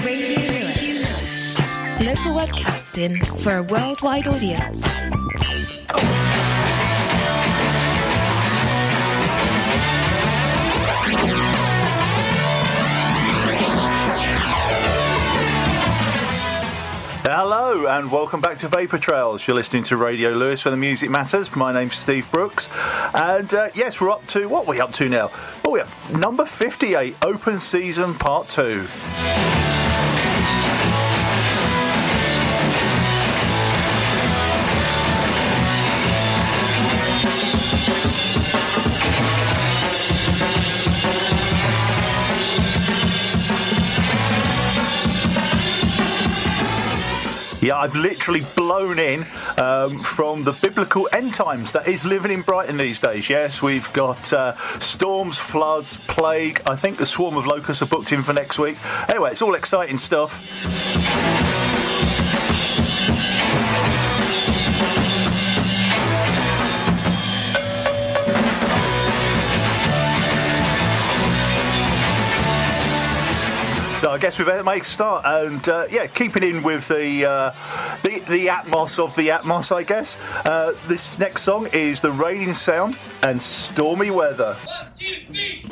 Radio Lewis. Local webcasting for a worldwide audience. Hello and welcome back to Vapour Trails. You're listening to Radio Lewis, where the music matters. My name's Steve Brooks, and yes, we're up to, what are we up to now? Oh, we have number 58, Open Season Part 2. Yeah, I've literally blown in from the biblical end times that is living in Brighton these days. Yes, we've got storms, floods, plague. I think the swarm of locusts are booked in for next week. Anyway, it's all exciting stuff. So I guess we better make a start, and yeah, keeping in with the atmos of the atmos, I guess. This next song is The Raining Sound and Stormy Weather. 1, 2, 3.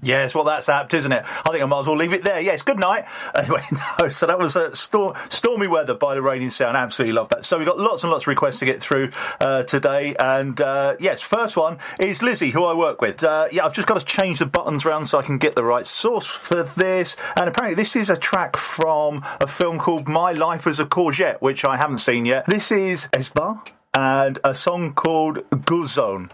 Yes, well, that's apt, isn't it? I think I might as well leave it there. Yes, good night. Anyway, no, so that was Stormy Weather by The Raining Sound. Absolutely love that. So we've got lots and lots of requests to get through today. And yes, first one is Lizzie, who I work with. Yeah, I've just got to change the buttons around so I can get the right source for this. And apparently this is a track from a film called My Life as a Courgette, which I haven't seen yet. This is Esbar and a song called Good Zone.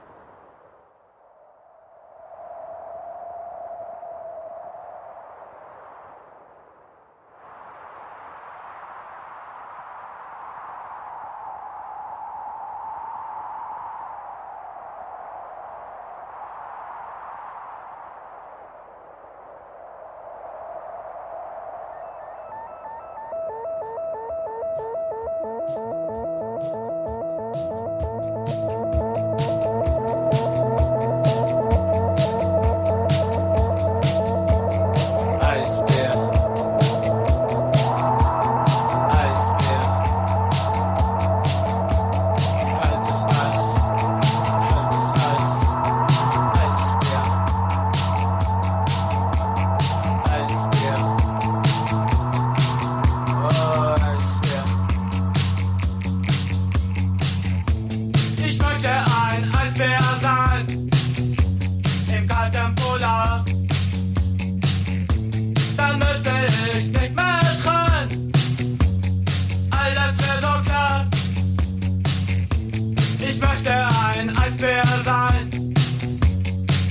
Ich möchte ein Eisbär sein, im kalten Polar. Dann müsste ich nicht mehr schreien, alles wäre so klar. Ich möchte ein Eisbär sein,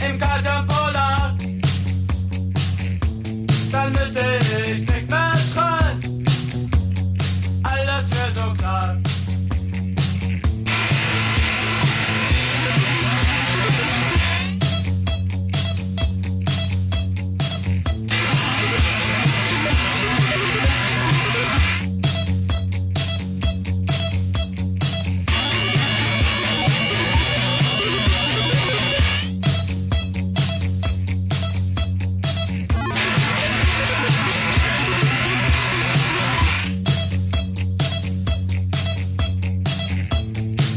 im kalten Polar. Dann müsste ich nicht mehr schreien, alles wäre so klar.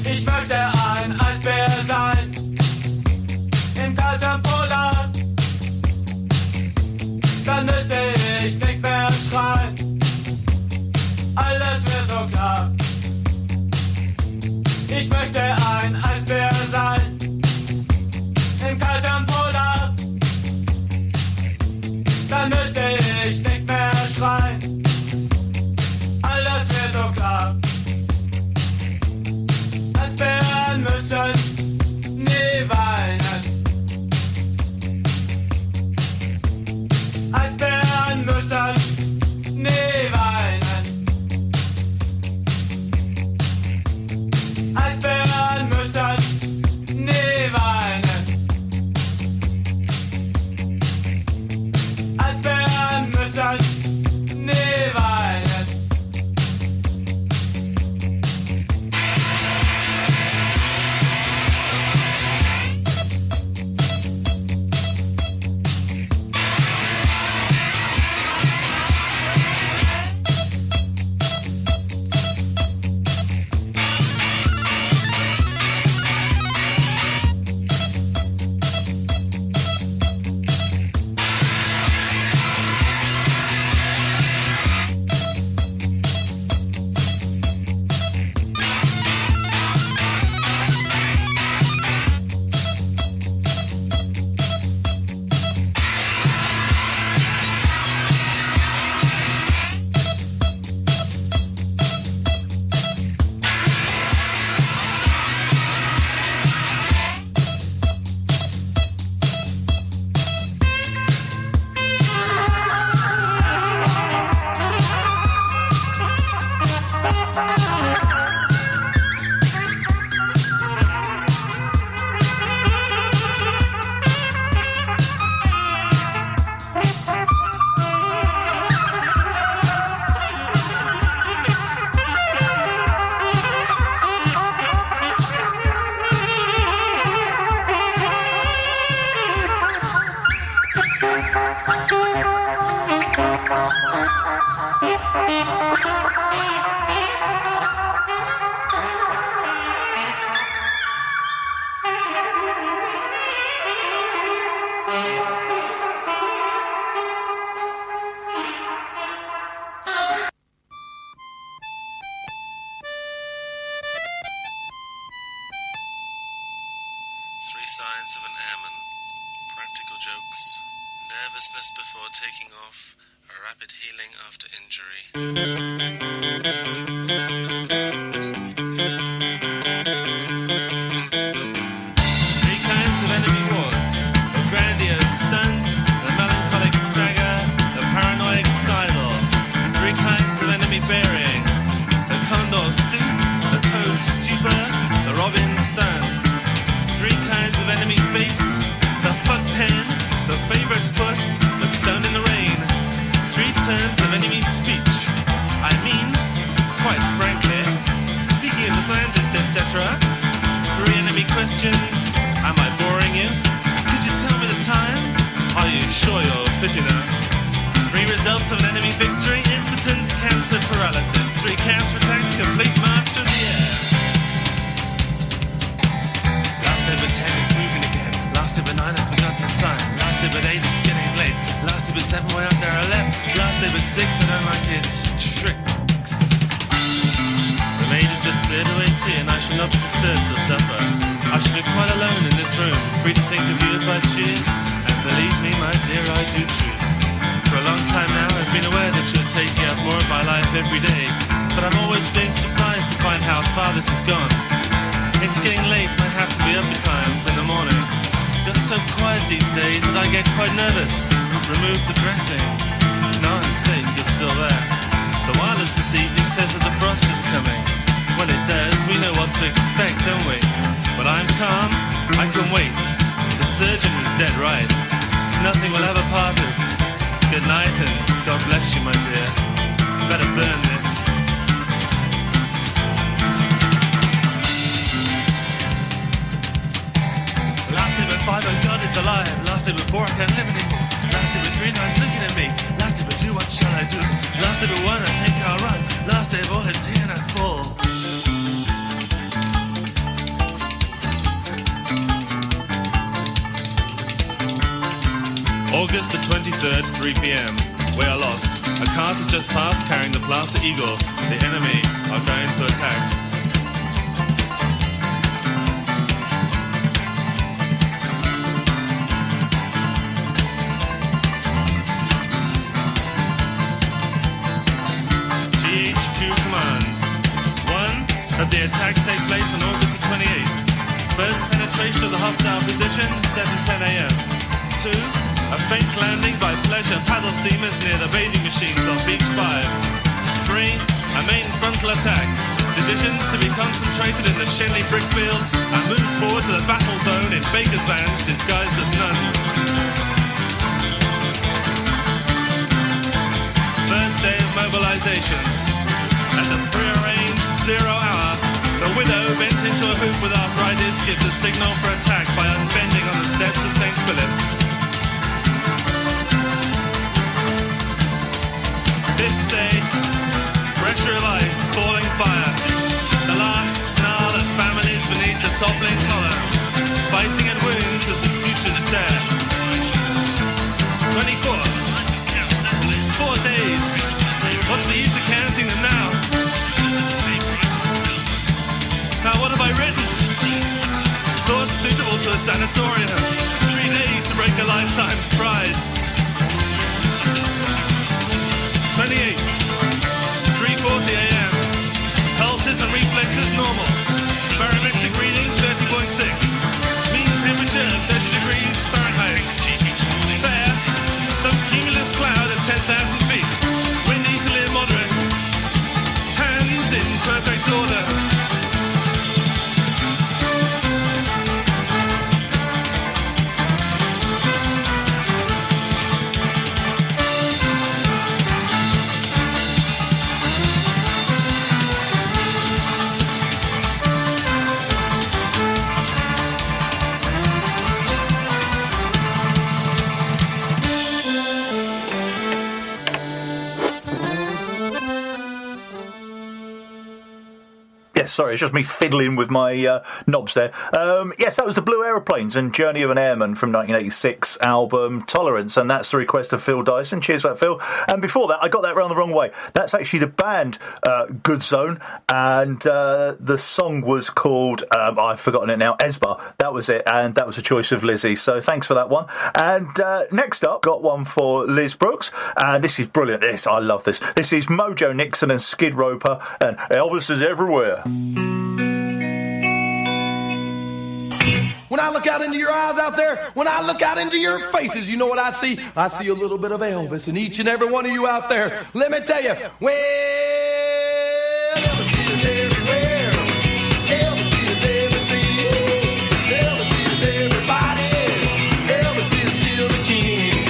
Ich möchte ein Eisbär sein, im kalten Polar. Dann müsste ich nicht mehr schreien, alles wäre so klar. Ich möchte ein Eisbär sein, im kalten Polar. Dann müsste ich nicht mehr schreien, alles wäre so klar. Eisbären müssen nie weinen. Eisbären müssen nie weinen. Eisbären müssen nie weinen. Eisbären müssen nie weinen. Three signs of an airman. Practical jokes. Nervousness before taking off. A rapid healing after injury. Three kinds of enemy walk. A grandiose stunt. A melancholic stagger. A paranoid sidle. Three kinds of enemy bearing. A condor stoop. A toad stupor. A robin stance. Three kinds of enemy face. The fontaine. The favorite puss. The stone in the rain. Three terms of enemy speech. I mean, quite frankly, speaking as a scientist, etc. Three enemy questions. Am I boring you? Could you tell me the time? Are you sure you're fit enough? Three results of an enemy victory. Impotence, cancer, paralysis. Three counterattacks, complete master of the air. Last ever 10 is moving again. Last ever 9 I've forgotten the sign. Last ever 8 it's getting late. Last ever 7 way up there I left. Last ever 6 I don't like its tricks. The maid has just cleared away tea and I shall not be disturbed till supper. I should be quite alone in this room, free to think of you if I choose. And believe me, my dear, I do choose. For a long time now, I've been aware that you're taking up more of my life every day. But I'm always being surprised to find how far this has gone. It's getting late and I have to be up at times in the morning. You're so quiet these days that I get quite nervous. Remove the dressing. Now I'm safe, you're still there. The wireless this evening says that the frost is coming. When it does, we know what to expect, don't we? But I'm calm, I can wait. The surgeon was dead right. Nothing will ever part us. Good night and God bless you, my dear. Better burn this. Last day with 5, oh God, it's alive. Last day with 4, I can't live anymore. Last day with 3, now it's looking at me. Last day with 2, what shall I do? Last day with 1, I think I'll run. Last day of all, it's here and I fall. August the 23rd, 3 p.m. We are lost. A cart has just passed carrying the plaster eagle. The enemy are going to attack. GHQ commands. 1. That the attack take place on August the 28th. First penetration of the hostile position, 7:10 a.m. 2. A faint landing by pleasure paddle steamers near the bathing machines on Beach 5. 3. A main frontal attack. Divisions to be concentrated in the Shenley brickfields and move forward to the battle zone in bakers' vans disguised as nuns. First day of mobilization. At the prearranged 0 hour, the widow, bent into a hoop with arthritis, gives a signal for attack by unbending on the steps of St. Philip's. 5th day, pressure of ice, falling fire. The last snarl of families beneath the toppling column, biting and wounds as the sutures tear. 24. 4 days. What's the use of counting them now? Now what have I written? Thoughts suitable to a sanatorium. 3 days to break a lifetime's pride. 28. 3:40 a.m. Pulses and reflexes normal. Barometric reading 30.6. Mean temperature of 30 degrees Fahrenheit. Fair. Some cumulus cloud at 10,000 feet. Wind easterly and moderate. Hands in perfect order. Sorry, it's just me fiddling with my knobs there. Yes, that was the Blue Aeroplanes and Journey of an Airman from 1986 album Tolerance, and that's the request of Phil Dyson. Cheers for that, Phil. And before that, I got that round the wrong way. That's actually the band Good Zone, and the song was called, I've forgotten it now, Esbar. That was it, and that was a choice of Lizzie, so thanks for that one. And next up, got one for Liz Brooks, and this is brilliant. I love this. This is Mojo Nixon and Skid Roper and Elvis is Everywhere. When I look out into your eyes out there, when I look out into your faces, you know what I see? I see a little bit of Elvis in each and every one of you out there. Let me tell you, well, Elvis is everywhere. Elvis is everything. Elvis is everybody. Elvis is still the king.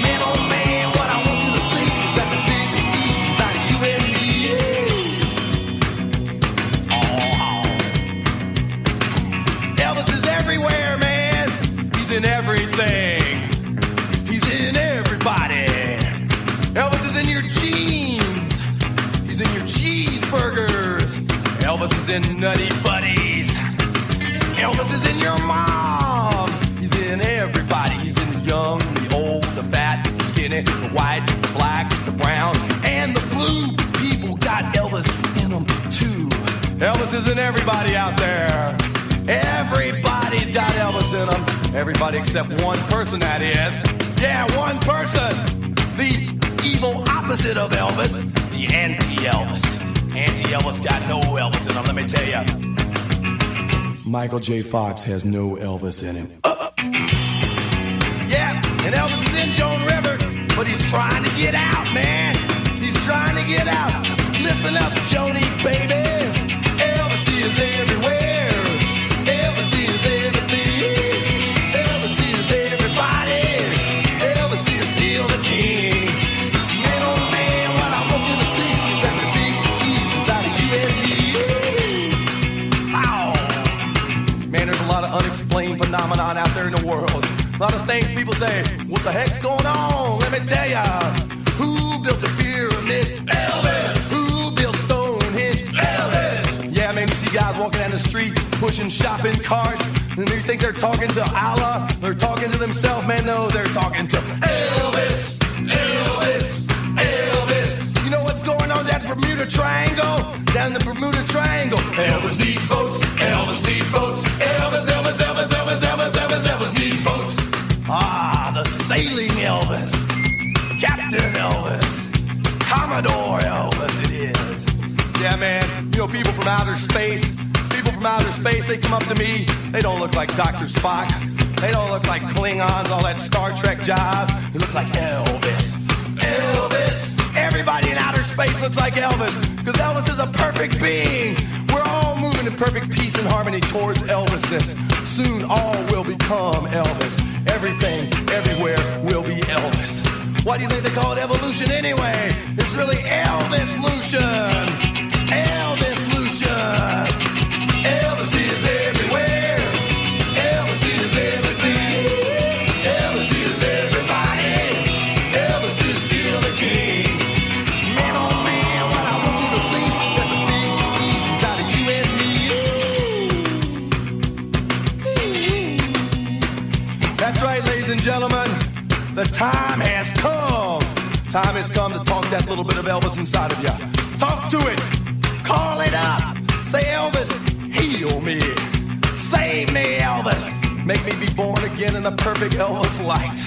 Man, oh man, what I want you to see is that the big ease inside you and me. Elvis is everywhere, man. He's in everything. He's in everybody. Elvis is in your jeans. He's in your cheeseburgers. Elvis is in Nutty Buddies. Elvis is in your mom. He's in everybody. He's in the young, the old, the fat, the skinny, the white, the black, the brown, and the blue. People got Elvis in them too. Elvis is in everybody out there. Everybody's got Elvis in them. Everybody except one person, that is. Yeah, one person. The evil opposite of Elvis. The anti-Elvis. Anti-Elvis got no Elvis in him, let me tell you. Michael J. Fox has no Elvis in him. Yeah, and Elvis is in Joan Rivers, but he's trying to get out, man. He's trying to get out. Listen up, Joni, baby. Elvis is everywhere. Elvis is everything. Elvis is everybody. Elvis is still the king. Man, oh man, what I want you to see is that the big E's inside of you and me. Ow. Man, there's a lot of unexplained phenomenon out there in the world. A lot of things people say, what the heck's going on? Let me tell ya. Who built the pyramids? Elvis. Who built Stonehenge? Elvis. Yeah, man, you see guys walking down the street pushing shopping carts, and they think they're talking to Allah. They're talking to themselves, man. No, they're talking to Elvis. Elvis. Elvis. You know what's going on down the Bermuda Triangle? Down the Bermuda Triangle. Elvis needs boats. Elvis needs boats. Elvis, Elvis, Elvis, Elvis, Elvis, Elvis, Elvis needs boats. Ah, the sailing Elvis. Captain Elvis. Commodore Elvis it is. Yeah, man, you know, people from outer space, they come up to me. They don't look like Dr. Spock. They don't look like Klingons, all that Star Trek jive. They look like Elvis. Elvis. Everybody in outer space looks like Elvis, because Elvis is a perfect being. We're all moving in perfect peace and harmony towards Elvisness. Soon all will become Elvis. Everything, everywhere will be Elvis. Why do you think they call it evolution anyway? It's really Elvis-lution. Elvis-lution. Elvis is everywhere. Elvis is everything. Elvis is everybody. Elvis is still the king. Man, oh man, what I want you to see that the big E's inside of you and me. That's right, ladies and gentlemen. The time has come. Time has come to talk that little bit of Elvis inside of you. Talk to it. Call it up. Say, Elvis, heal me. Save me, Elvis. Make me be born again in the perfect Elvis light.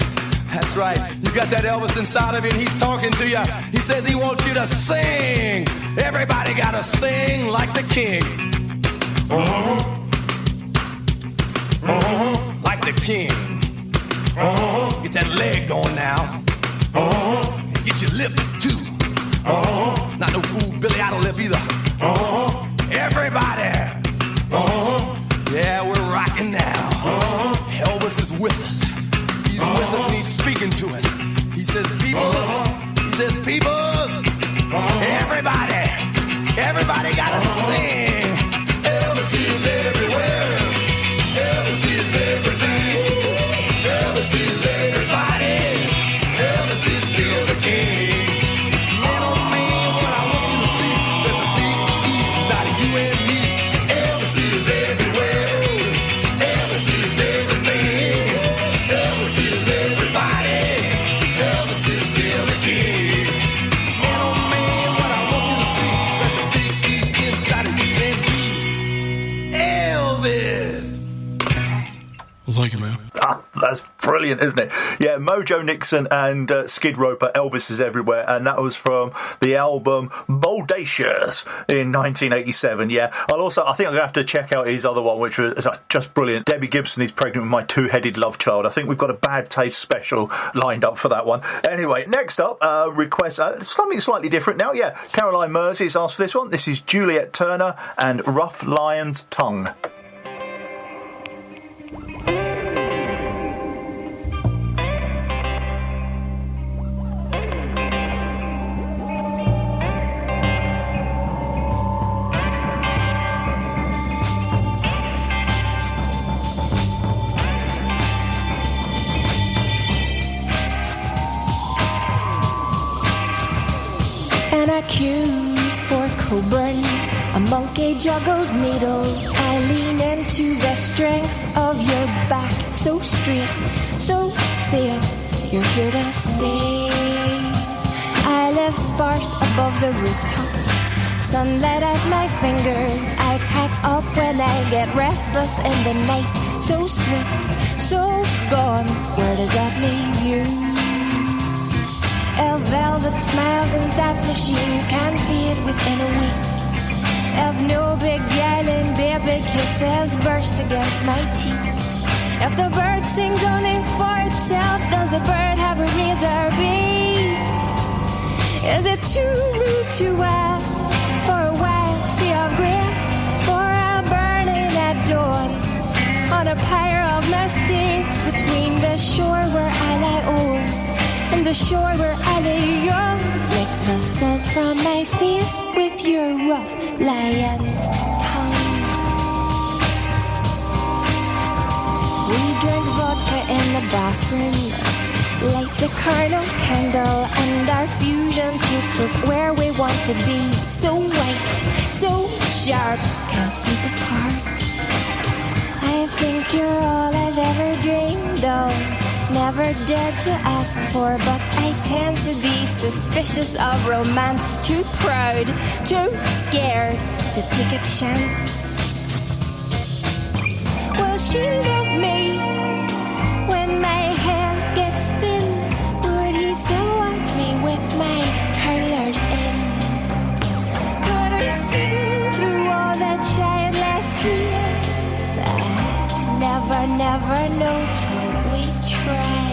That's right. You got that Elvis inside of you, and he's talking to you. He says he wants you to sing. Everybody gotta sing like the king. Like the king. Get that leg going now. Get your lip too. Not no fool Billy Idol lip either. Everybody. Yeah, we're rocking now. Elvis is with us. He's with us and he's speaking to us. He says, peoples. He says, peoples. Everybody. Everybody gotta sing. Elvis is everywhere. Elvis is everything. Elvis is everybody. Elvis is still the king. Man, oh man, what I want you to see that the big E's inside of you and me. Elvis is everywhere. Elvis is everything. Elvis is everybody. Elvis is still the king. Man, oh man, what I want you to see that the big E's inside of you and me. Elvis. Thank you, man. That's brilliant, isn't it? Yeah, Mojo Nixon and Skid Roper, Elvis is Everywhere, and that was from the album Boldacious in 1987. Yeah, I think I'm going to have to check out his other one, which was just brilliant. Debbie Gibson is pregnant with my two-headed love child. I think we've got a Bad Taste special lined up for that one. Anyway, next up, request something slightly different now. Yeah, Caroline Mersey has asked for this one. This is Juliette Turner and Rough Lion's Tongue. Accused for co-brain, a monkey juggles needles. I lean into the strength of your back, so street, so safe. You're here to stay. I live sparse above the rooftop, sunlight at my fingers. I pack up when I get restless in the night. So swift, so gone, where does that leave you? Of velvet smiles and that machines can fade within a week. Of no big yelling baby kisses burst against my cheek. If the bird sings only for itself, does the bird have a razor beak? Is it too rude to ask for a wild sea of grace, for a burning at dawn on a pyre of mistakes between the shore where I lie old and the shore where I lay young? Lick the salt from my face with your rough lion's tongue. We drink vodka in the bathroom, light the carnal candle, and our fusion takes us where we want to be. So white, so sharp, can't sleep apart. I think you're all I've ever dreamed of, never dared to ask for, but I tend to be suspicious of romance. Too proud, too scared to take a chance. Will she love me when my hair gets thin? Would he still want me with my curlers in? Could we sing through all the childless years? I never know till we try.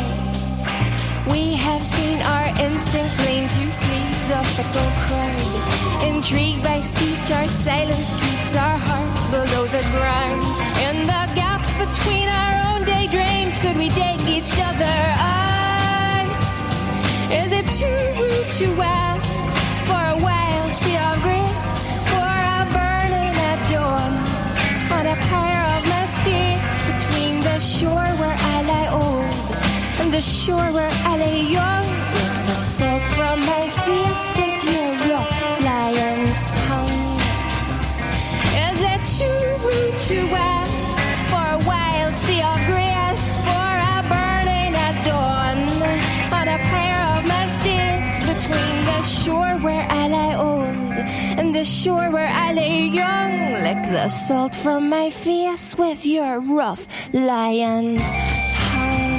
We have seen our instincts lean to please the fickle crowd. Intrigued by speech, our silence keeps our hearts below the ground. In the gaps between our own daydreams, could we dig each other out? Is it too rude to ask for a wild sea of grace, for a burning at dawn on a pyre of mistakes between the shore where I lie old and the shore where I lay young? Lick the salt from my face with your rough lion's tongue. Is it too rude to ask for a wild sea of grace, for a burning at dawn on a pyre of mistakes between the shore where I lie old and the shore where I lay young? Lick the salt from my face with your rough lion's tongue.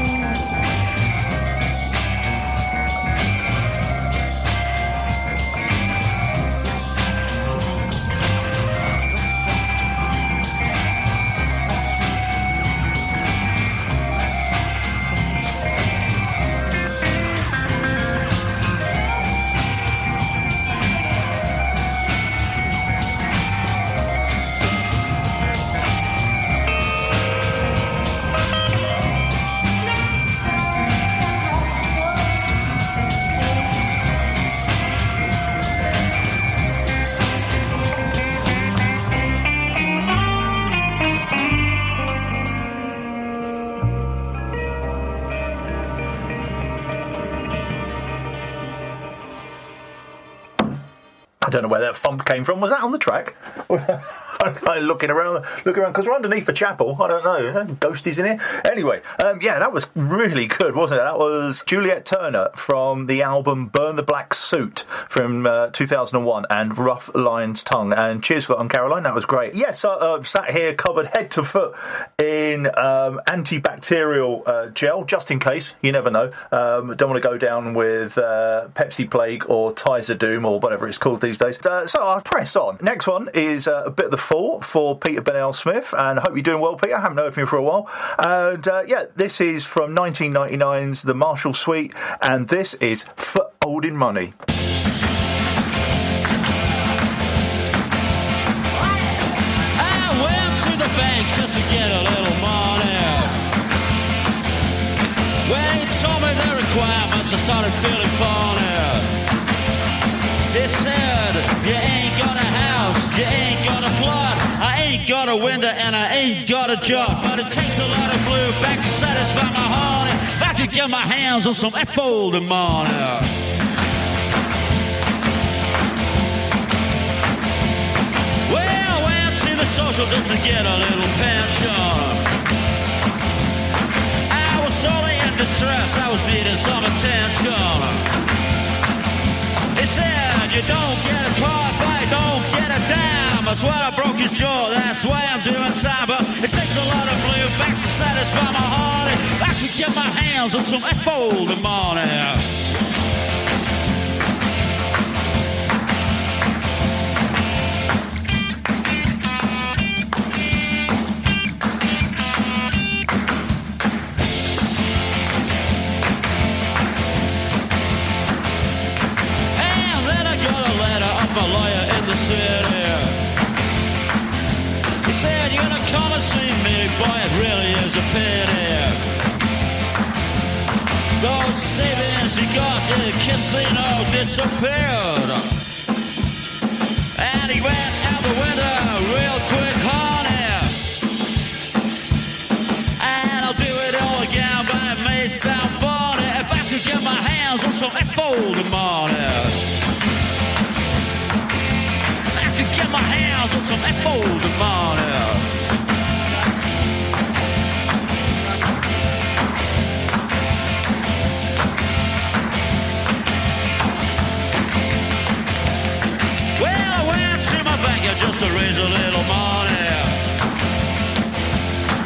I don't know where that thump came from. Was that on the track? I'm looking around because we're underneath the chapel. I don't know. Is there ghosties in here? Anyway, yeah, that was really good, wasn't it? That was Juliette Turner from the album Burn the Black Suit from 2001 and Rough Lion's Tongue. And cheers for that on Caroline. That was great. Yes, I've sat here covered head to foot in antibacterial gel, just in case. You never know. Don't want to go down with Pepsi Plague or Tizer Doom or whatever it's called these days. So I'll press on. Next one is a bit of the fall for Peter Bennell Smith, and I hope you're doing well, Peter. I haven't heard from you for a while. And yeah, this is from 1999's The Marshall Suite, and this is For Holding Money. I went to the bank just to get a little money. When he told me the requirements, I started feeling funny. He said, you ain't got a house, you ain't got a plot, I ain't got a window and I ain't got a job. But it takes a lot of blue back to satisfy my honey. If I could get my hands on some folding money. Well, I went to the social just to get a little pension. I was sorely in distress, I was needing some attention. He said, you don't get a car if I don't I swear I broke his jaw, that's why I'm doing time. But it takes a lot of blue backs to satisfy my heart. I could get my hands on some F-fold in the morning. My lawyer in the city. He said, you're gonna come and see me, boy, it really is a pity. Those savings you got in the casino disappeared. And he went out the window real quick, honey. And I'll do it all again, but it may sound funny if I could get my hands on some F-fold money. Get my hands on some F-fold money. Well, I went to my banker just to raise a little money.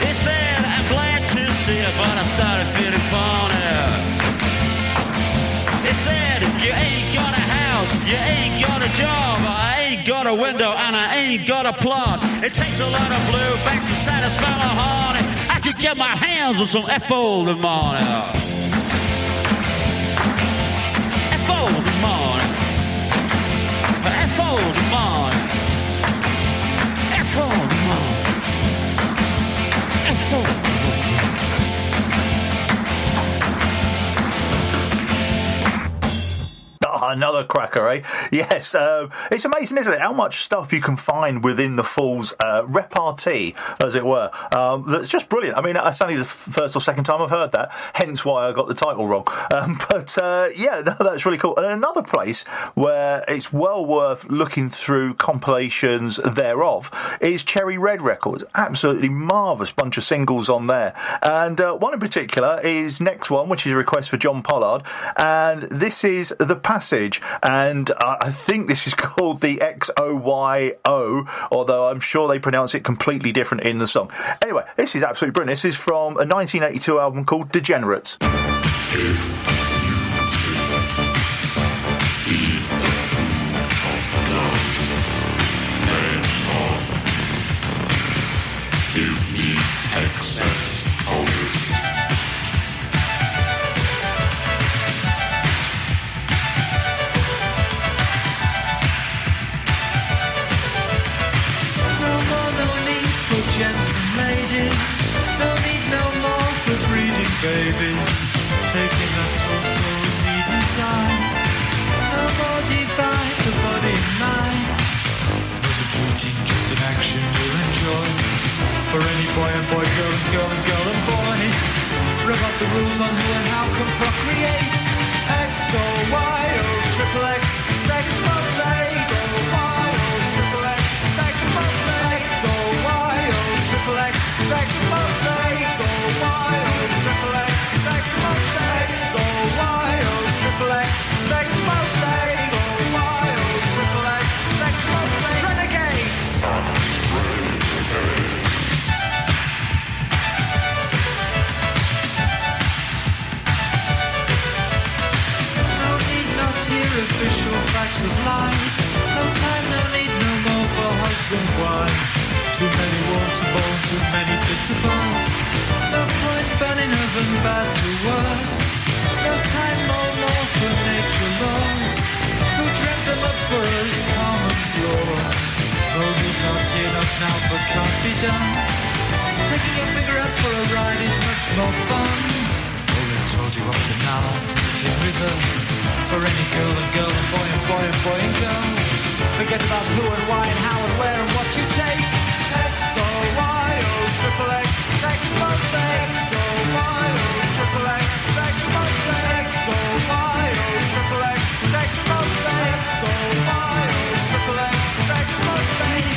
He said, I'm glad to see you, but I started feeling funny. He said, you ain't got a house, you ain't got a job, I ain't got a window and I ain't got a plot. It takes a lot of blue backs to satisfy my honey. I could get my hands on some F-fold money. F-fold money. F-fold money. F-fold money. F-fold money. Another cracker, eh? Yes, it's amazing, isn't it, how much stuff you can find within the Falls repartee, as it were. That's just brilliant. I mean, that's only the first or second time I've heard that, hence why I got the title wrong. Yeah, that's really cool. And another place where it's well worth looking through compilations thereof is Cherry Red Records. Absolutely marvellous bunch of singles on there. And one in particular is next one, which is a request for John Pollard. And this is The Passage. And I think this is called the XOYO, although I'm sure they pronounce it completely different in the song. Anyway, this is absolutely brilliant. This is from a 1982 album called Degenerates. Gents and ladies, no need no more for breeding babies, taking that torso need inside. No more divide the body and mind. Not a duty, just an action you'll enjoy. For any boy and boy, girl and girl and girl and boy. Rub up the rules on who and how can procreate. X or Y or triple X, sex mosaic or Y or triple X, sex mosaic or Y or triple X, sex mosaic or Y or triple X, sex mosaic or Y or triple X, sex mosaic or Y or triple X, sex mosaic. Renegades. No need not hear official facts of life. No time, no need, no more for husband, wife. Too many water balls, too many bits of balls. No point burning oven bad to worse. No time, no more for nature laws. Who dreamt them up for us common laws? No need not here, not now, but can't be done. Taking your finger out for a ride is much more fun. All they told you up to now, put in reverse. For any girl and girl and boy and boy and boy and girl. Forget about who and why and how and where and what you take. X or Y or triple X, sex mosaic. X or Y or triple X, sex mosaic. X or Y or triple X, sex mosaic. X or Y or triple X, sex mosaic.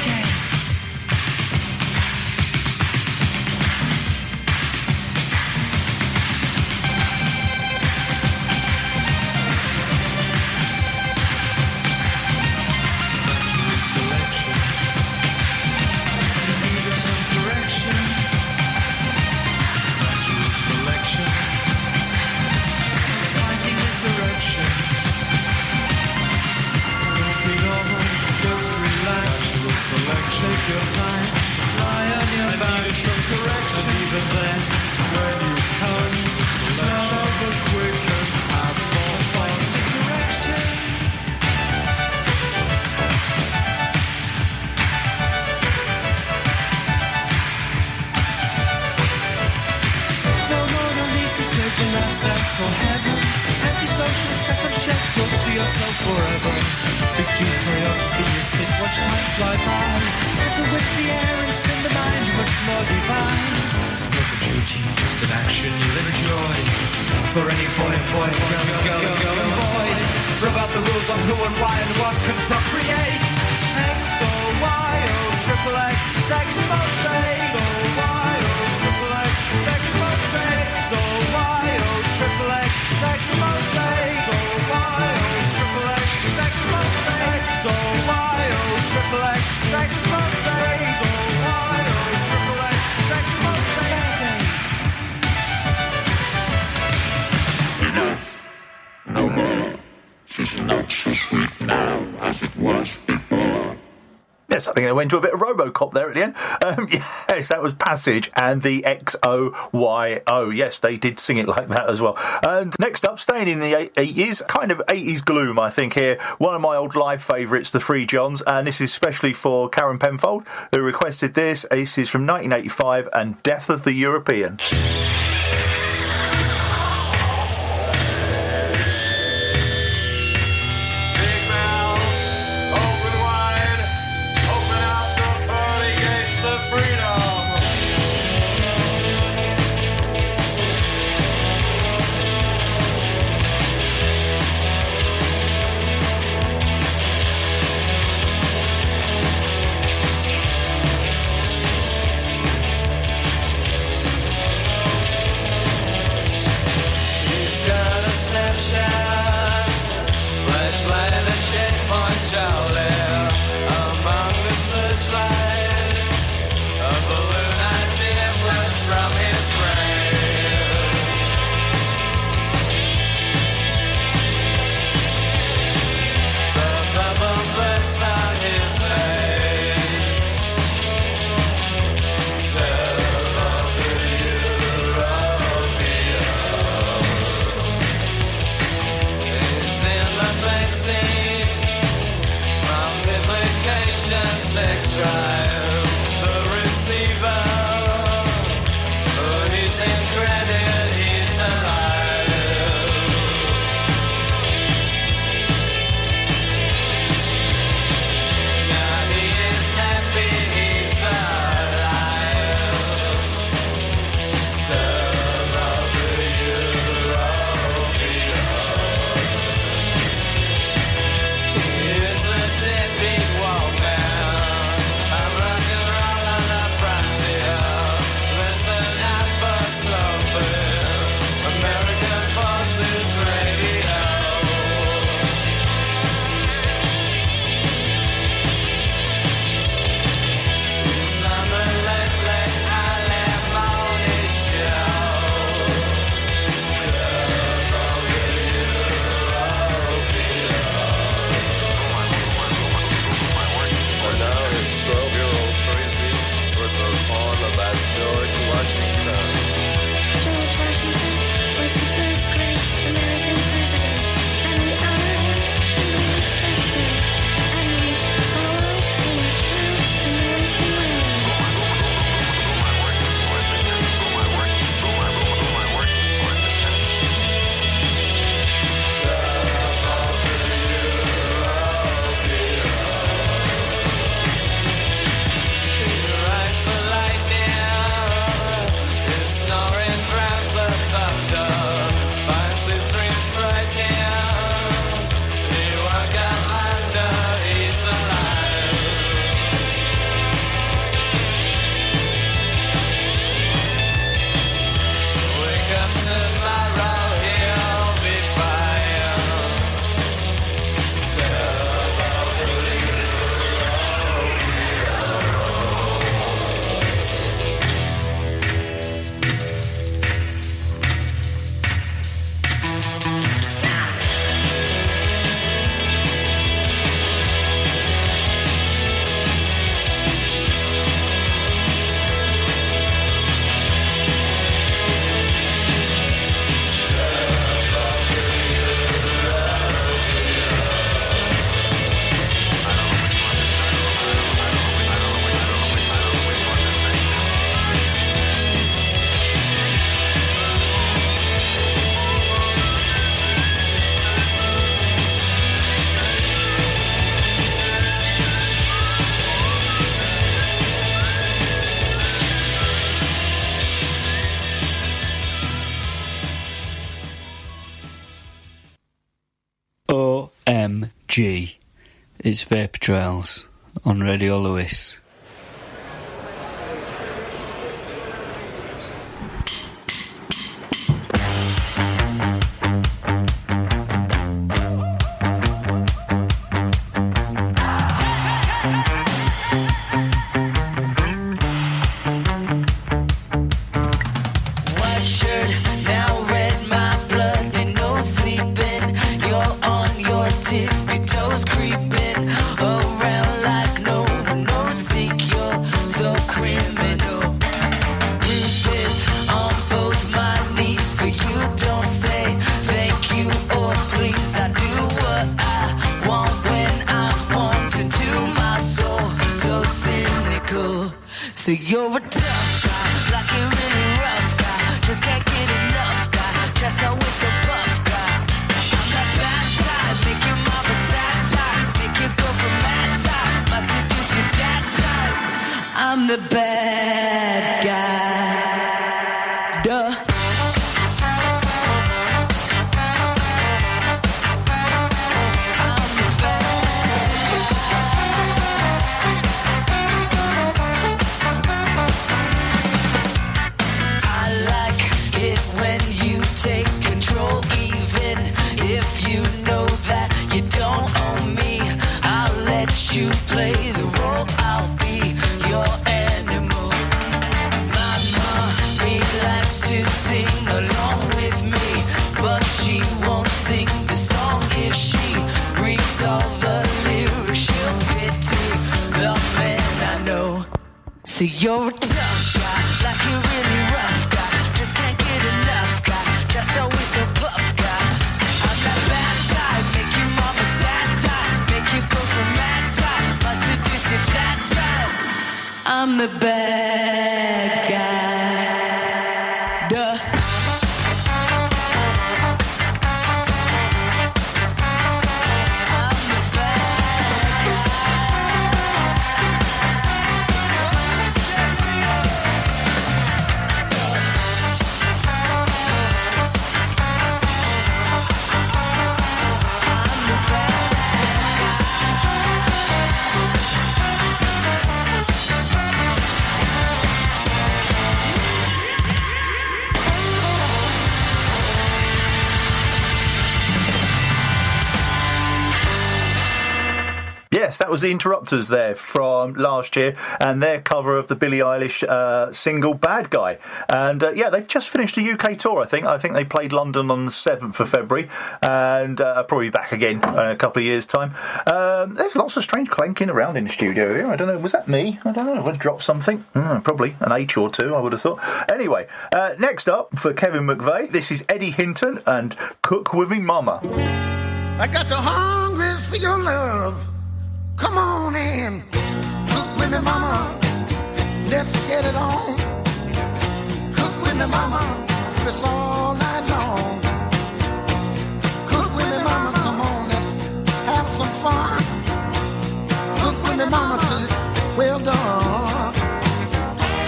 yourself forever. Big G's choreography is sit, watch time fly by. It's a whip the air and spin the mind much more divine. Not a duty, just an action you live enjoy. For any boy and boy, girl and boy. Rub out the rules on who and why and what can procreate. X O Y O triple X sex most X O Y O triple X sex most X O Y O triple X sex most X O Y O triple X sex most X O Y O triple X sex most X O Y O triple X sex most X. No more. She's not so sweet now as it was before. Yes, I think they went to a bit of Robocop there at the end. Yes, that was Passage and the XOYO. Yes, they did sing it like that as well. And next up, staying in the 80s, kind of 80s gloom, I think, here. One of my old live favourites, the Three Johns, and this is especially for Karen Penfold, who requested this. This is from 1985 and Death of the European. G. It's Vapour Trails on Radio Lewis. So you're a tough guy, like a really rough guy. Just can't get enough guy, just always so buff guy. I'm that bad type, make your mama sad type, make you go from mad type, my seduce your dad type. I'm the bad guy. Duh. You play the role, I'll be your animal. My mommy likes to sing along with me, but she won't sing the song if she reads all the lyrics. She'll pity the man I know. So you're a tough guy, like a really rough guy. Just can't get enough guy, just always so buff guy. I'm that bad type, make your mama sad type, make you go from mad. Seduce your dad type. I'm the bad guy. Duh. Yes, that was the Interrupters there from last year and their cover of the Billie Eilish single Bad Guy. And yeah, they've just finished a UK tour, I think. I think they played London on the 7th of February and probably back again in a couple of years' time. There's lots of strange clanking around in the studio here. I don't know, was that me? I don't know, have I dropped something? Probably an H or two, I would have thought. Anyway, next up for Kevin McVeigh, this is Eddie Hinton and Cook With Me Mama. I got the hungers for your love. Come on in, cook with me, mama. Let's get it on. Cook with me, mama. It's all night long. Cook with me, mama. Come on, let's have some fun. Cook with me, mama, till it's well done.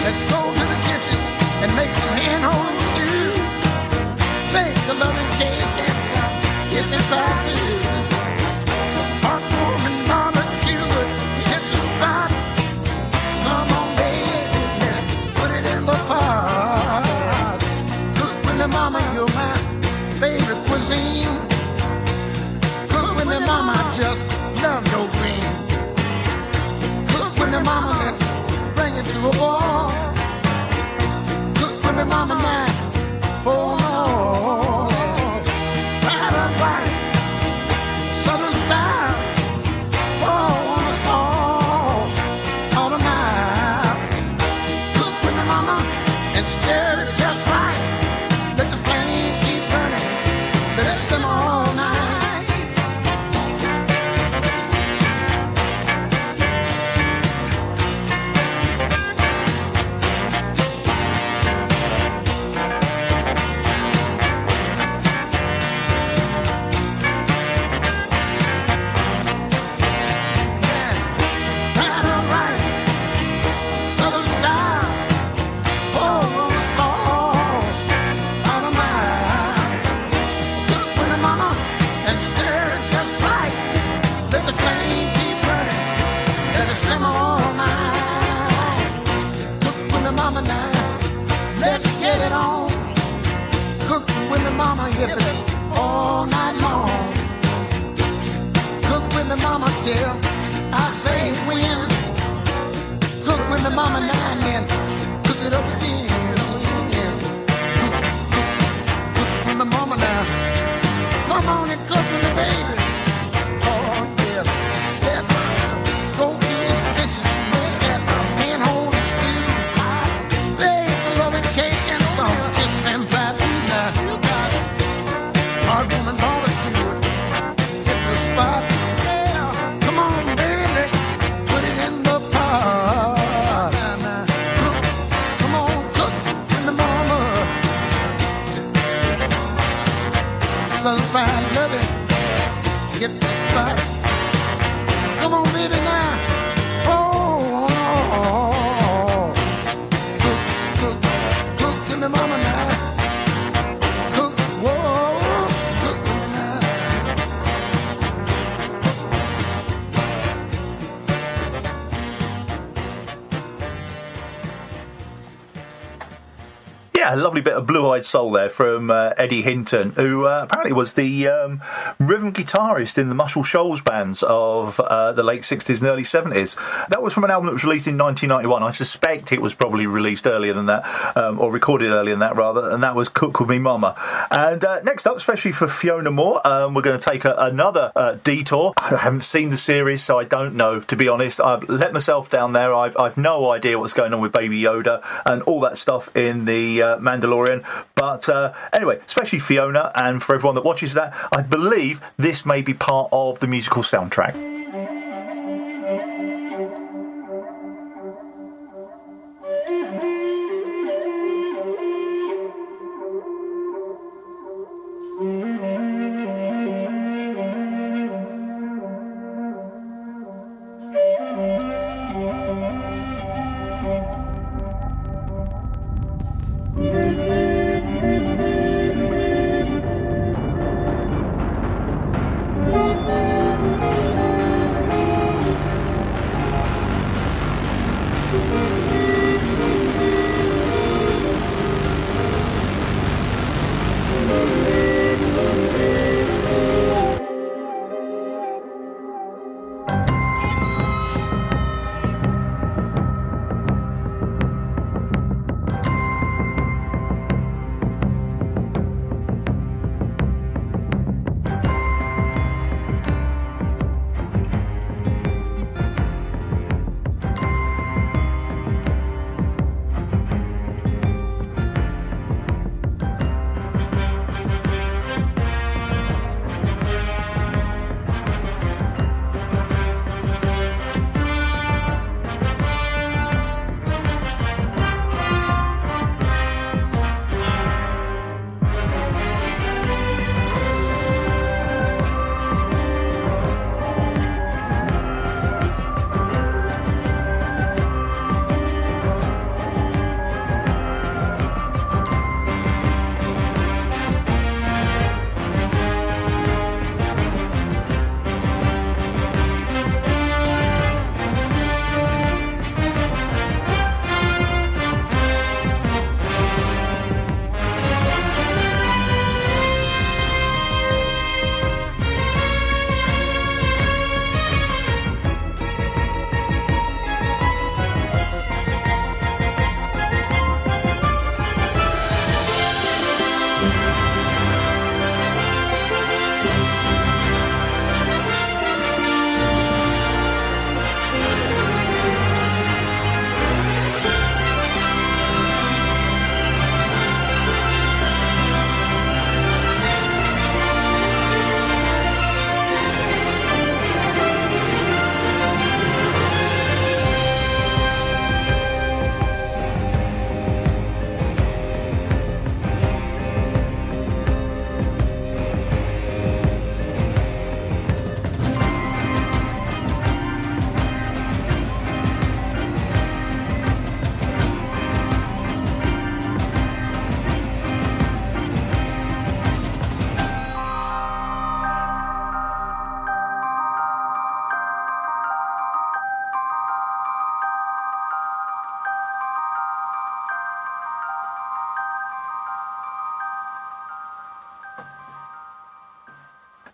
Let's go to the kitchen and make some hand-holding stew. Bake a loving cake and some kissing pie too. Some heartwarming barbecue. Mama, you're my favorite cuisine. Cook with me, mama, I just love your green. Cook with me, mama, let's bring it to a boil. Cook with me, mama, now, oh Lord. Fried up right, southern style. Oh, on the sauce, all the night. Cook with me, mama, and stir it just right. Let the flame keep burning, let it simmer all night. let's get it on. Cook with me, mama, if it's all night long. Cook with me, mama, till I say when. Cook with me, mama, now and then. Cook it up again. Cook with me, mama, now. Come on and cook with me, baby. Oh, yeah. Go to the kitchen, make that hand-hold and stew. Bake a loving cake and some kiss and pie too now. Hard woman barbecue it. Hit the spot. Come on, baby, let's put it in the pot. Cook, come on, cook with the mama. Southern fried loving, get the spot. Come on, baby, now. Cook with me, mama, now. Cook with me now. Yeah, a lovely bit of blue-eyed soul there from Eddie Hinton, who apparently was the rhythm guitarist in the Muscle Shoals bands of the late 60s and early 70s. That was from an album that was released in 1991. I suspect it was probably released earlier than that, or recorded earlier than that, rather, and that was Cook With Me Mama. And next up, especially for Fiona Moore, we're going to take another detour. I haven't seen the series, so I don't know, to be honest. I've let myself down there. I've no idea what's going on with Baby Yoda and all that stuff in the Mandalorian, but anyway, especially Fiona, and for everyone that watches that, I believe this may be part of the musical soundtrack.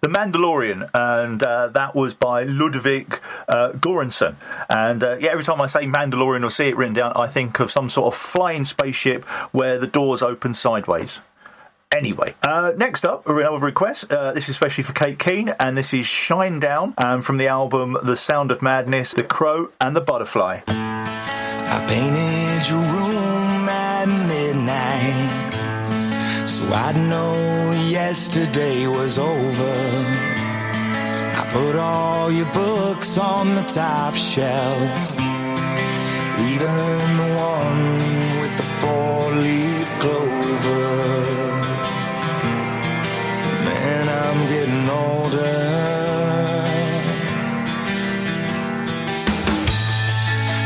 The Mandalorian, and that was by Ludwig Göransson. And every time I say Mandalorian or see it written down, I think of some sort of flying spaceship where the doors open sideways. Anyway, next up, another request. This is especially for Kate Keane, and this is Shinedown, from the album The Sound of Madness, The Crow and the Butterfly. I painted your room at midnight, so I'd know yesterday was over. I put all your books on the top shelf, even the one with the four-leaf clover. Man, I'm getting older.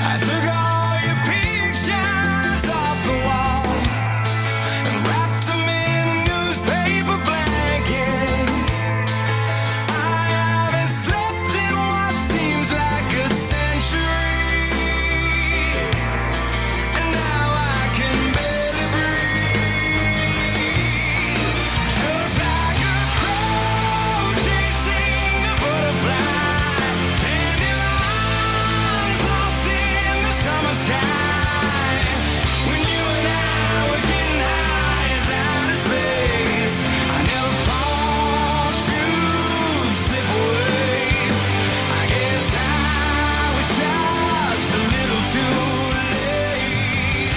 I took all your pictures off the wall and wrapped them in a newspaper blanket. I haven't slept in what seems like a century, and now I can barely breathe. Just like a crow chasing a butterfly, dandelions lost in the summer sky. When you and I were getting high as outer space, I never thought you'd slip away. I guess I was just a little too late.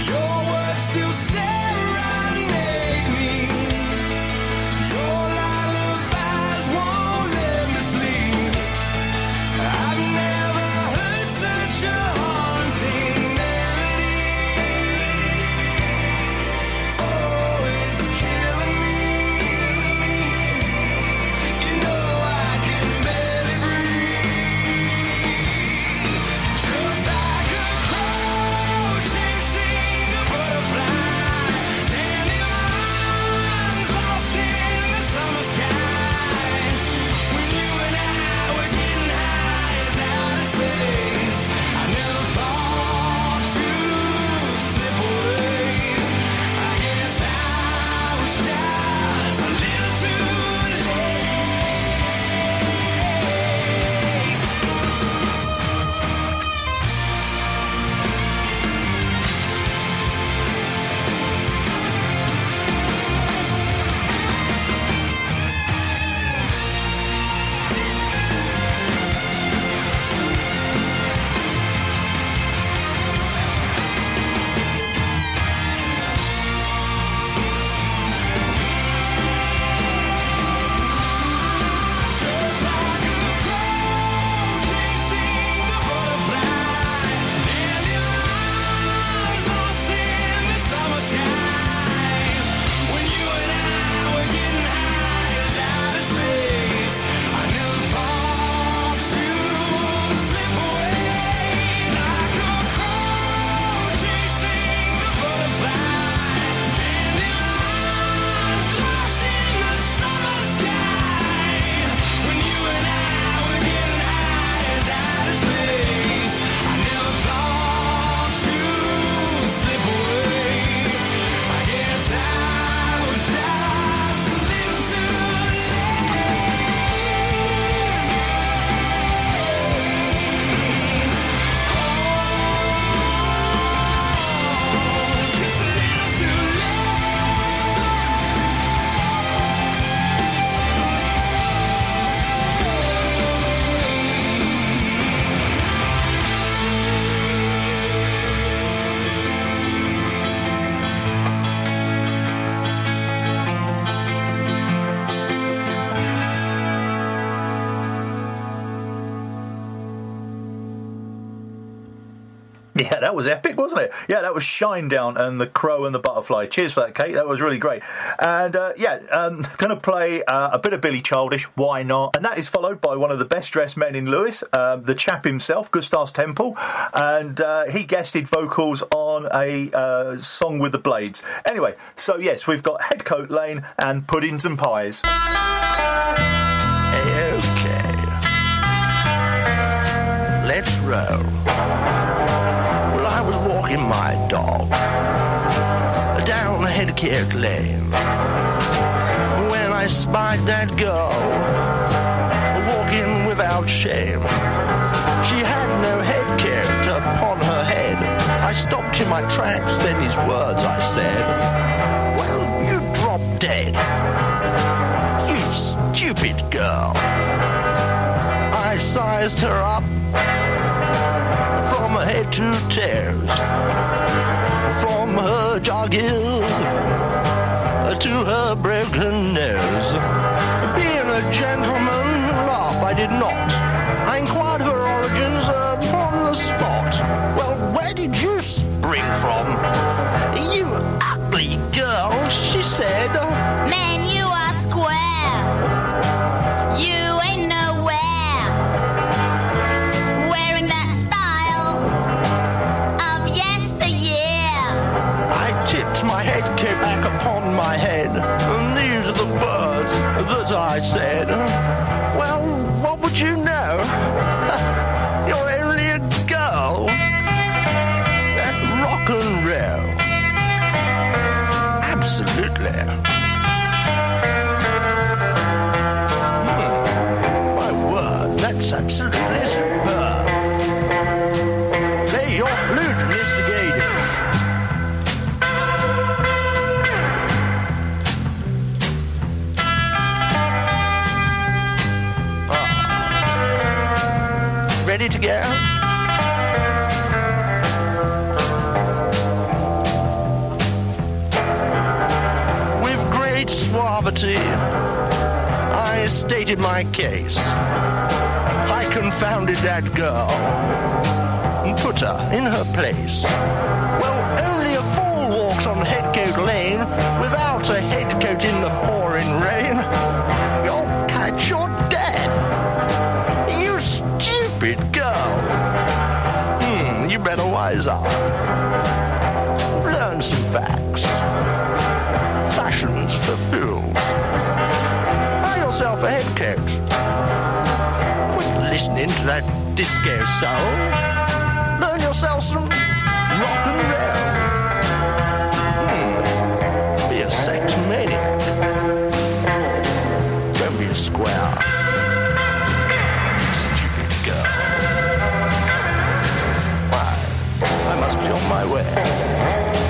Your words still serenade me. Your lullabies won't let me sleep. I've never heard such a haunting melody. Oh, it's killing me. You know I can barely breathe. Just like a crow chasing a butterfly, dandelions lost in the summer sky. When you and I were getting high as outer space, I never thought you'd slip away. I guess I was just a little too late. Just like a crow chasing a butterfly, dandelions lost in the summer sky. When you and I were getting high as outer space, I never thought you'd slip away. Like a crow chasing the butterfly, dandelions lost in the summer sky. When you and I were getting high as outer space, I never thought you'd slip away. I guess I was just a little too late. Just a little too Yeah, that was epic, wasn't it? Yeah, that was Shinedown and The Crow and the Butterfly. Cheers for that, Kate. That was really great. And going to play a bit of Billy Childish. Why not? And that is followed by one of the best dressed men in Lewis, the chap himself, Gustav's Temple, and he guested vocals on a song with the Blades. Anyway, so yes, we've got Headcoat Lane and Puddings and Pies. Okay. let's roll. Well, I was walking my dog down Headcare Lane when I spied that girl walking without shame. She had no head cared upon her head. I stopped in my tracks, then these words I said, well, you drop dead, you stupid girl. I sized her up from her head to tears, from her jog heels to her broken nose. Being a gentleman, laugh, I did not. I inquired of her origins upon the spot. Well, where did you spring from? You ugly girl, she said. Man, you are square. You ain't nowhere. Wearing that style of yesteryear. I tipped my head cape back upon my head, and these are the words that I said. Well, what would you know? You're only a girl. Rock and roll. Absolutely. My word, that's absolutely superb. Play your flute, Mr. Gadish. Ready to go? With great suavity, I stated my case. I confounded that girl and put her in her place. Well, only a fool walks on Headcoat Lane without a headcoat in the pouring rain. You'll catch your death. You stupid girl. You better wise up. Learn some facts. Fashions for fools. Buy yourself a headcoat. Quit listening to that disco soul. Learn yourself some rock and roll. Be a sex maniac. Don't be a square. I must be on my way.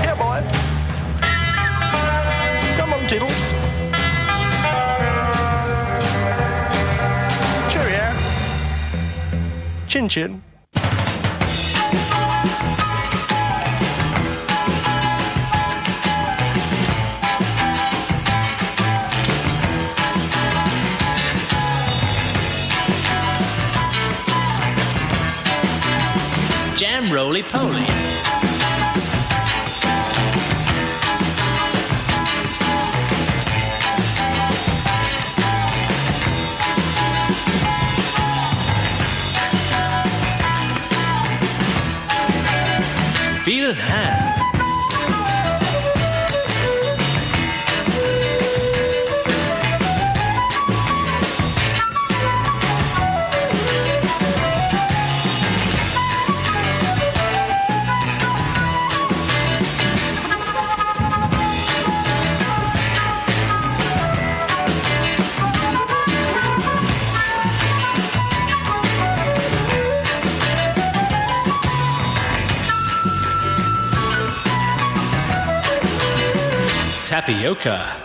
Here, boy. Come on, Tiddles. Cheerio. Chin chin. Jam roly-poly. Feeling high. Tapioca.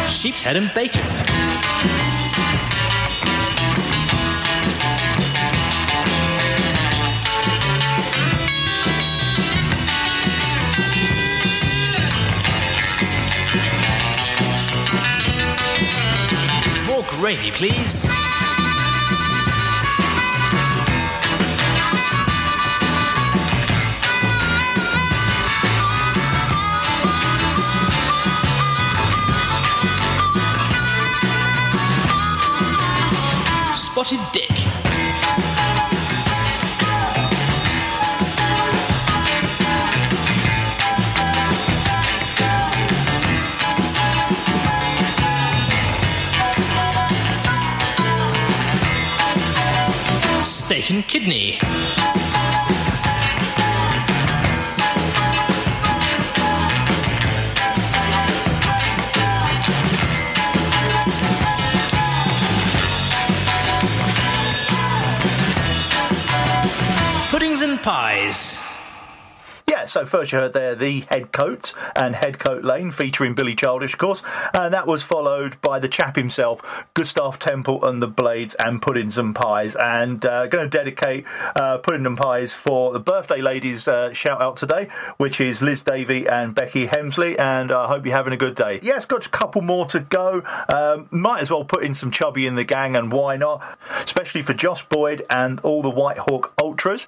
Sheepshead and bacon. More gravy, please. Spotted dick. bacon kidney. Puddings and pies. Yeah, so first you heard there the Head Coat and Head Coat Lane featuring Billy Childish, of course, and that was followed by the chap himself, Gustav Temple and the Blades and Puddings and Pies, and going to dedicate Pudding and Pies for the birthday ladies shout out today, which is Liz Davey and Becky Hemsley, and I hope you're having a good day. Yes, got a couple more to go. Might as well put in some Chubby in the Gang, and why not, especially for Josh Boyd and all the White Hawk Ultras.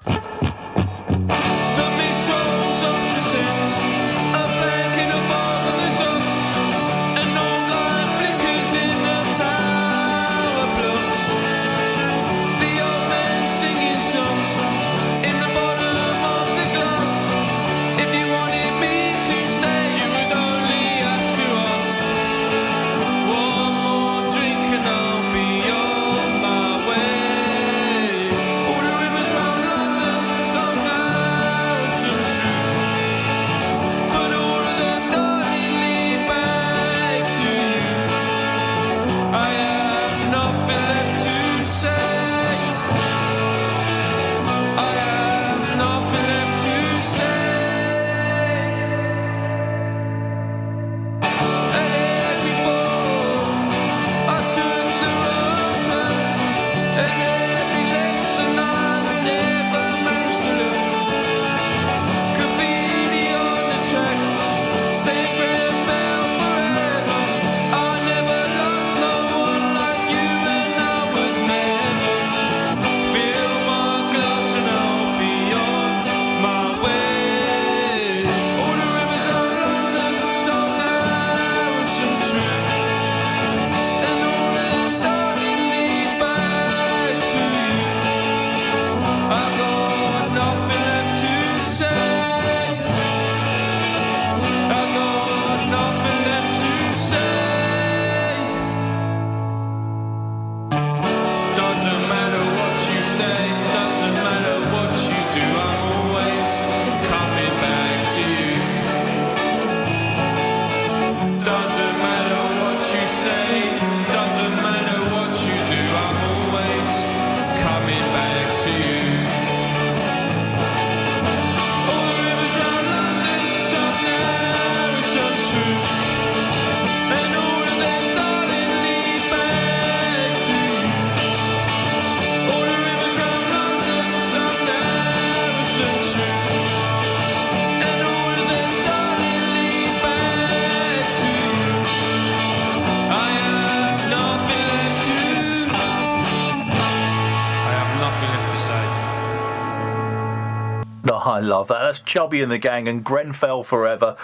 I love that. That's Chubby and the Gang and Grenfell Forever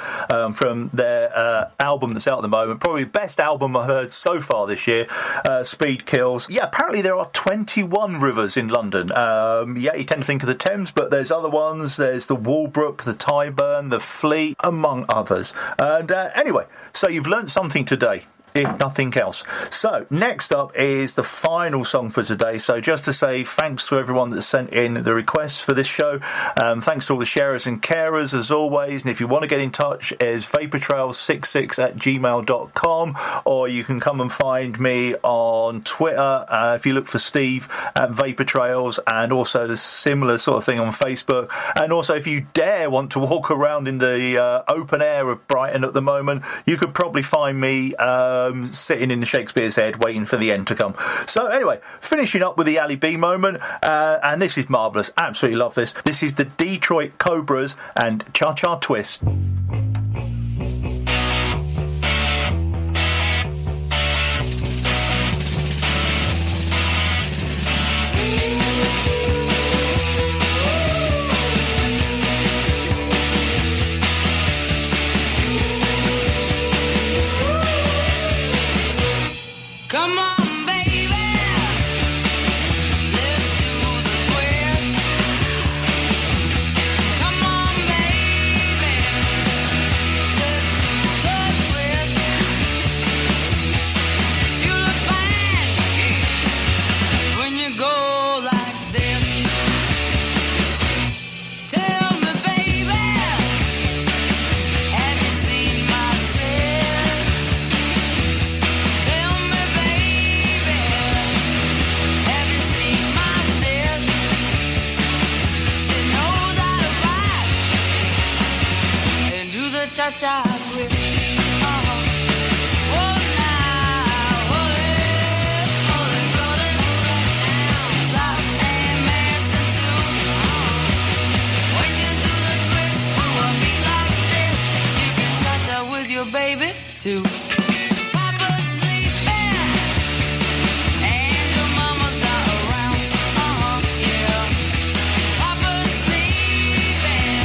from their album that's out at the moment. Probably the best album I've heard so far this year, Speed Kills. Yeah, apparently there are 21 rivers in London. Yeah, you tend to think of the Thames, but there's other ones. There's the Walbrook, the Tyburn, the Fleet, among others. And anyway, so you've learnt something today, if nothing else. So next up is the final song for today. So just to say thanks to everyone that sent in the requests for this show. Thanks to all the sharers and carers as always. And if you want to get in touch, is vapourtrails66@gmail.com, or you can come and find me on Twitter if you look for Steve at Vapour Trails, and also the similar sort of thing on Facebook. And also if you dare want to walk around in the open air of Brighton at the moment, you could probably find me sitting in the Shakespeare's Head waiting for the end to come. So anyway, finishing up with the Ali B moment, and this is marvellous. Absolutely love this. This is the Detroit Cobras and Cha Cha Twist. Come on, baby, let's do the twist. Come on, baby, let's do the twist. You look fine when you go like this. cha-cha twist. Oh, now, holy, golden, slap and medicine too. When you do the twist to a beat like this, you can cha-cha with your baby too. Papa's sleeping and your mama's not around. Yeah. Papa's sleeping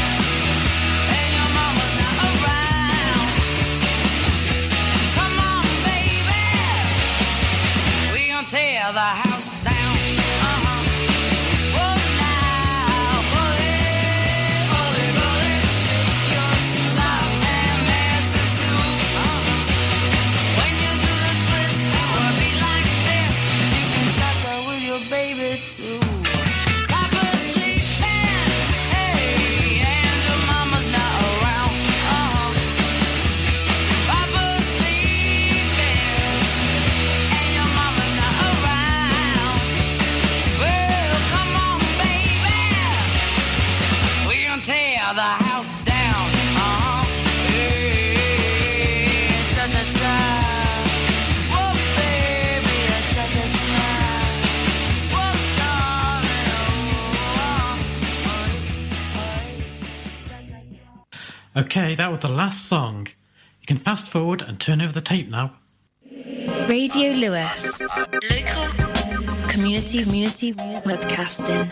and your mama's not around. Come on, baby, we gon' tear the house down. Oh, now, holy, golden, shake your slap and medicine too. When you do the twist to a beat like this, you can cha-cha with your baby too. Papa's sleeping, hey, and your mama's not around. Papa's sleeping, and your mama's not around. Well, come on, baby, we gon' tear the house down. Hey, cha-cha-cha. Oh, baby, cha-cha-cha. Oh, darling. Okay, that was the last song. You can fast forward and turn over the tape now. Radio Lewis. Local community webcasting.